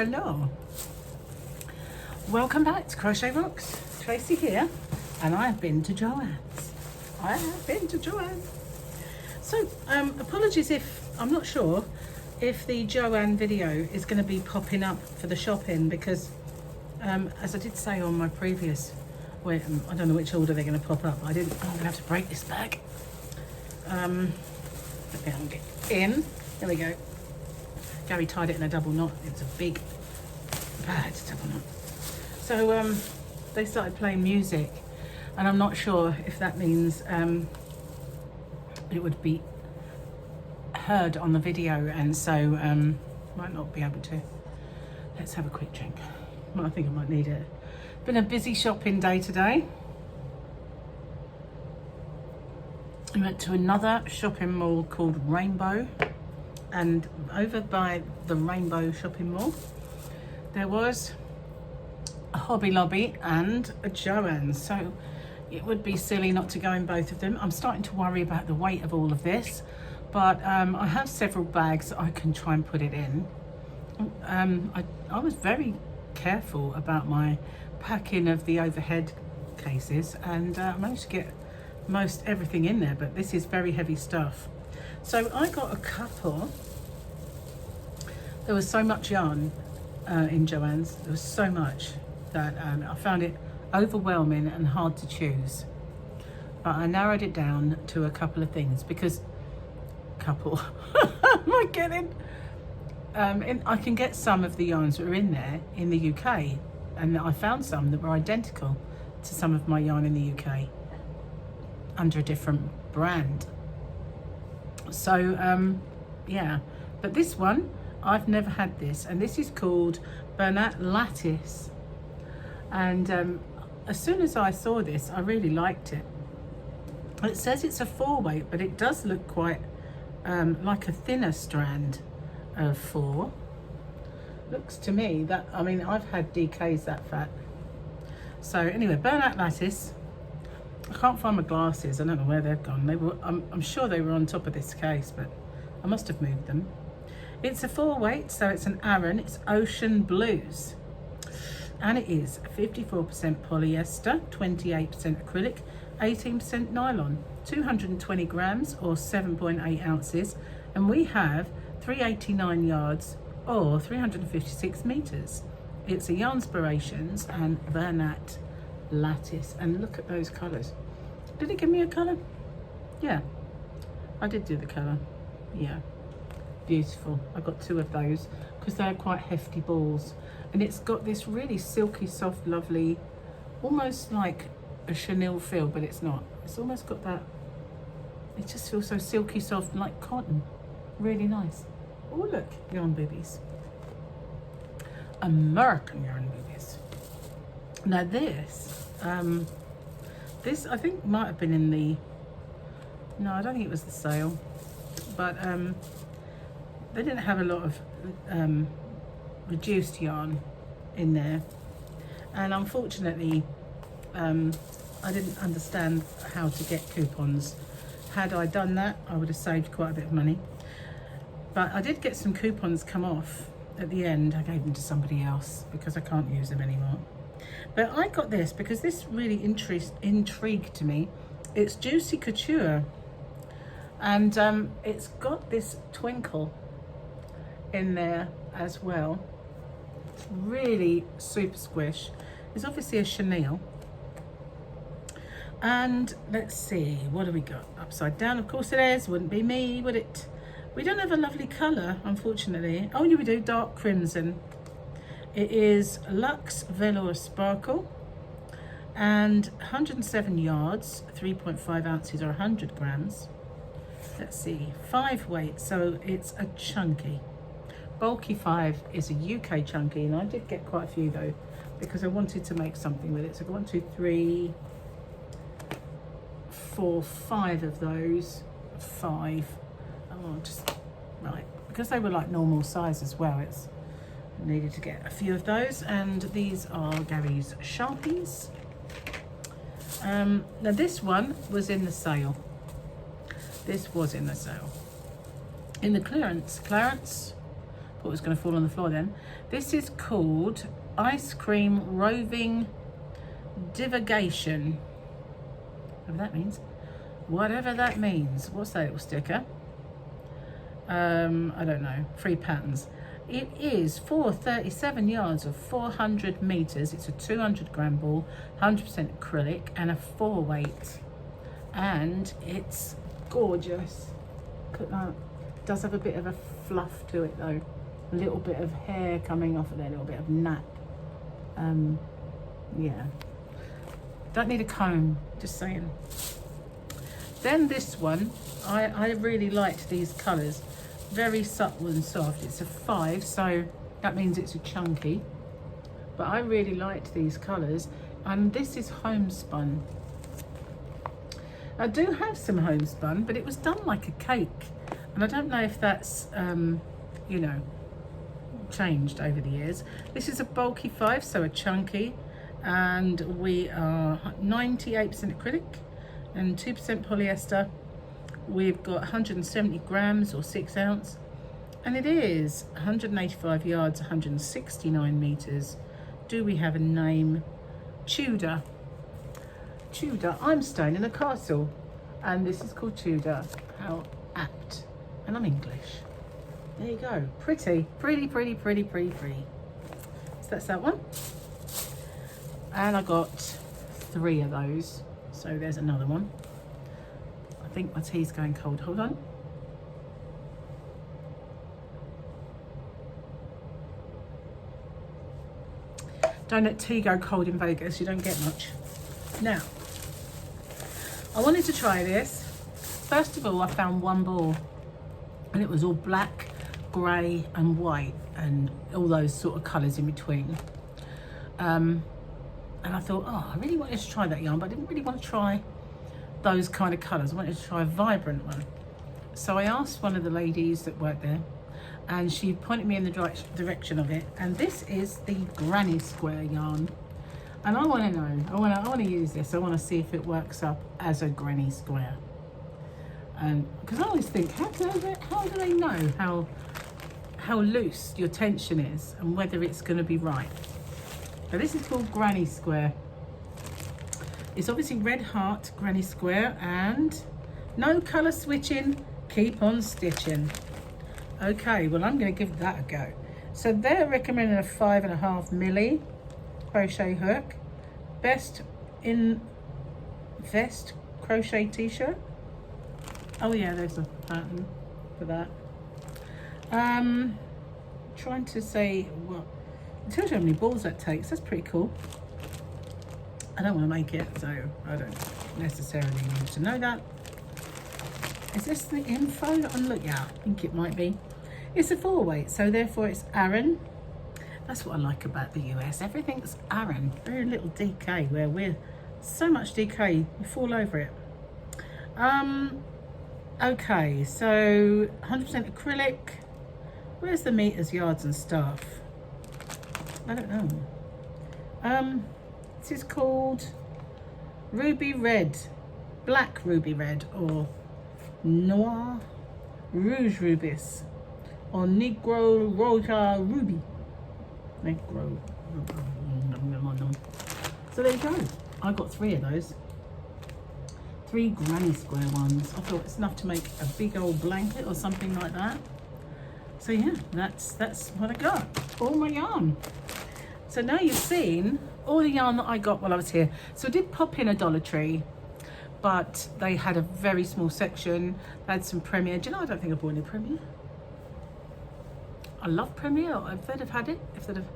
Hello. Welcome back to Crochet Rocks. Tracy here, and I have been to Joann's. So, apologies if, I'm not sure if the Joann video is going to be popping up for the shopping because, as I did say on my previous, I don't know which order they're going to pop up. I'm going to have to break this bag. Let me hang it in. There we go. Gary tied it in a double knot. It's a big bad double knot. So they started playing music, and I'm not sure if that means it would be heard on the video, and so might not be able to. Let's have a quick drink. I think I might need it. Been a busy shopping day today. We went to another shopping mall called Rainbow, and over by the Rainbow shopping mall there was a Hobby Lobby and a Joanns, so it would be silly not to go in both of them. I'm starting to worry about the weight of all of this, but I have several bags that I can try and put it in. I was very careful about my packing of the overhead cases, and I managed to get most everything in there, but this is very heavy stuff. So I got a couple. There was so much yarn in Joann's. There was so much that I found it overwhelming and hard to choose. But I narrowed it down to a couple of things because am I kidding? I can get some of the yarns that are in there in the UK, and I found some that were identical to some of my yarn in the UK under a different brand. So yeah, but this one I've never had this, and this is called Bernat Lattice, and as soon as I saw this I really liked it. It says it's a 4-weight, but it does look quite like a thinner strand of 4. Looks to me that, I mean, I've had DKs that fat. So anyway, Bernat Lattice. I can't find my glasses. I don't know where they've gone. They were, I'm sure they were on top of this case, but I must have moved them. It's a 4-weight, so it's an Aran. It's Ocean Blues, and it is 54% polyester, 28% acrylic, 18% nylon, 220 grams or 7.8 ounces, and we have 389 yards or 356 meters. It's a Yarnspirations and Bernat Lattice, and look at those colors. Did it give me a color? Yeah, I did do the color. Yeah, beautiful. I got 2 of those because they're quite hefty balls, and it's got this really silky, soft, lovely, almost like a chenille feel, but it's not. It's almost got that, it just feels so silky soft, like cotton. Really nice. Oh look, yarn boobies, American yarn boobies. Now this I think might have been in the, no, I don't think it was the sale, but they didn't have a lot of reduced yarn in there, and unfortunately I didn't understand how to get coupons. Had I done that, I would have saved quite a bit of money, but I did get some coupons come off at the end. I gave them to somebody else because I can't use them anymore. But I got this because this really intrigued me. It's Juicy Couture, and it's got this twinkle in there as well. It's really super squish. It's obviously a chenille. And let's see, what do we got? Upside down, of course it is. Wouldn't be me, would it? We don't have a lovely colour, unfortunately. Oh, yeah, we do, dark crimson. It is Luxe Velour Sparkle, and 107 yards, 3.5 ounces or 100 grams. Let's see, 5-weight, so it's a chunky. Bulky 5 is a UK chunky, and I did get quite a few though, because I wanted to make something with it. So 1, 2, 3, 4, 5 of those. 5. Oh, just right, because they were like normal size as well. It's needed to get a few of those, and these are Gary's Sharpies. Now this one was in the sale. This was in the sale. In the clearance Thought it was going to fall on the floor then. This is called Ice Cream Roving Divagation. Whatever that means. Whatever that means. What's that little sticker? I don't know. 3 patterns. It is for 37 yards of 400 meters. It's a 200 gram ball, 100% acrylic, and a 4 weight. And it's gorgeous. Look at that. It does have a bit of a fluff to it though. A little bit of hair coming off of there, a little bit of nap. Yeah. Don't need a comb, just saying. Then this one, I really liked these colours. Very subtle and soft. It's a 5, so that means it's a chunky. But I really liked these colours. And this is homespun. I do have some homespun, but it was done like a cake. And I don't know if that's, you know, changed over the years. This is a bulky 5, so a chunky. And we are 98% acrylic and 2% polyester. We've got 170 grams or 6 ounce, and it is 185 yards, 169 meters. Do we have a name? Tudor. Tudor. I'm staying in a castle, and this is called Tudor. How apt. And I'm English. There you go. Pretty, pretty, pretty, pretty, pretty, pretty. So that's that one. And I got 3 of those. So there's another one. I think my tea's going cold. Hold on. Don't let tea go cold in Vegas. You don't get much. Now, I wanted to try this. First of all, I found one ball, and it was all black, grey and white, and all those sort of colours in between. And I thought, oh, I really wanted to try that yarn, but I didn't really want to try those kind of colours. I wanted to try a vibrant one. So I asked one of the ladies that worked there, and she pointed me in the direction of it. And this is the granny square yarn. And I want to know, I want to use this. I want to see if it works up as a granny square. And because I always think, how do they know how loose your tension is and whether it's going to be right? So this is called granny square. It's obviously red heart granny square, and no colour switching, keep on stitching. Okay, well, I'm going to give that a go. So they're recommending a 5.5 milli crochet hook. Best in vest crochet t-shirt. Oh yeah, there's a pattern for that. Trying to say, well, it tells you how many balls that takes. That's pretty cool. I don't want to make it, so I don't necessarily need to know that. Is this the info? Oh, look, yeah, I think it might be. It's a 4 weight, so therefore it's Aran. That's what I like about the US. Everything's Aran. Very little DK, where we're so much DK, you fall over it. Okay, so 100% acrylic. Where's the meters, yards and stuff? I don't know. This is called Ruby Red, Black Ruby Red, or Noir Rouge Rubis, or Negro Roja Ruby. Negro. So there you go. I got 3 of those. 3 granny square ones. I thought it's enough to make a big old blanket or something like that. So yeah, that's what I got. All my yarn. So now you've seen all the yarn that I got while I was here. So I did pop in a Dollar Tree, but they had a very small section. They had some Premier. Do you know, I don't think I bought any Premier. I love Premier. If they'd have had it, if they'd have...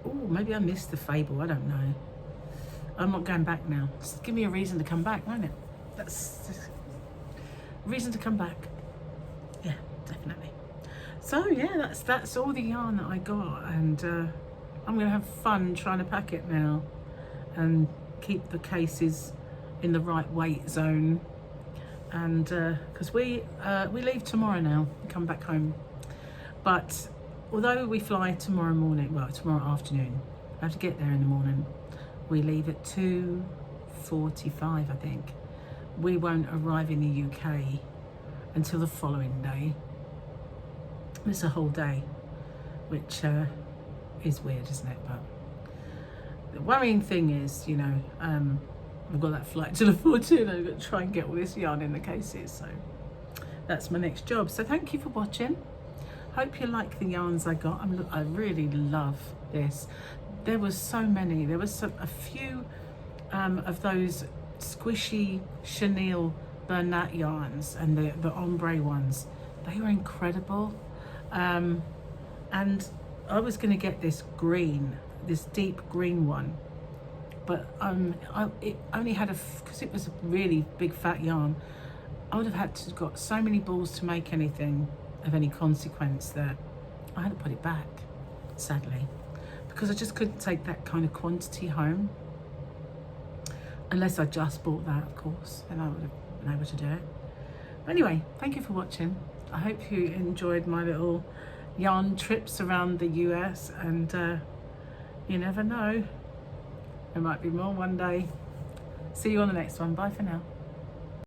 Oh, maybe I missed the Fable. I don't know. I'm not going back now. Just give me a reason to come back, won't it? That's just a reason to come back. Yeah, definitely. So yeah, that's all the yarn that I got, and I'm gonna have fun trying to pack it now and keep the cases in the right weight zone. And because we leave tomorrow now and come back home, but although we fly tomorrow morning, well, tomorrow afternoon, I have to get there in the morning. We leave at 2:45, I think. We won't arrive in the UK until the following day. It's a whole day. which is weird, isn't it? But the worrying thing is, you know, I've got that flight to look forward to, and I've got to try and get all this yarn in the cases, so that's my next job. So thank you for watching. Hope you like the yarns I got. I really love this. There was so many. There was a few of those squishy chenille Bernat yarns, and the ombre ones. They were incredible. And I was going to get this green, this deep green one, but it only had because it was a really big fat yarn, I would have had to got so many balls to make anything of any consequence that I had to put it back, sadly, because I just couldn't take that kind of quantity home. Unless I just bought that, of course, then I would have been able to do it. But anyway, thank you for watching. I hope you enjoyed my little yarn trips around the US, and you never know, there might be more one day. See you on the next one. Bye for now.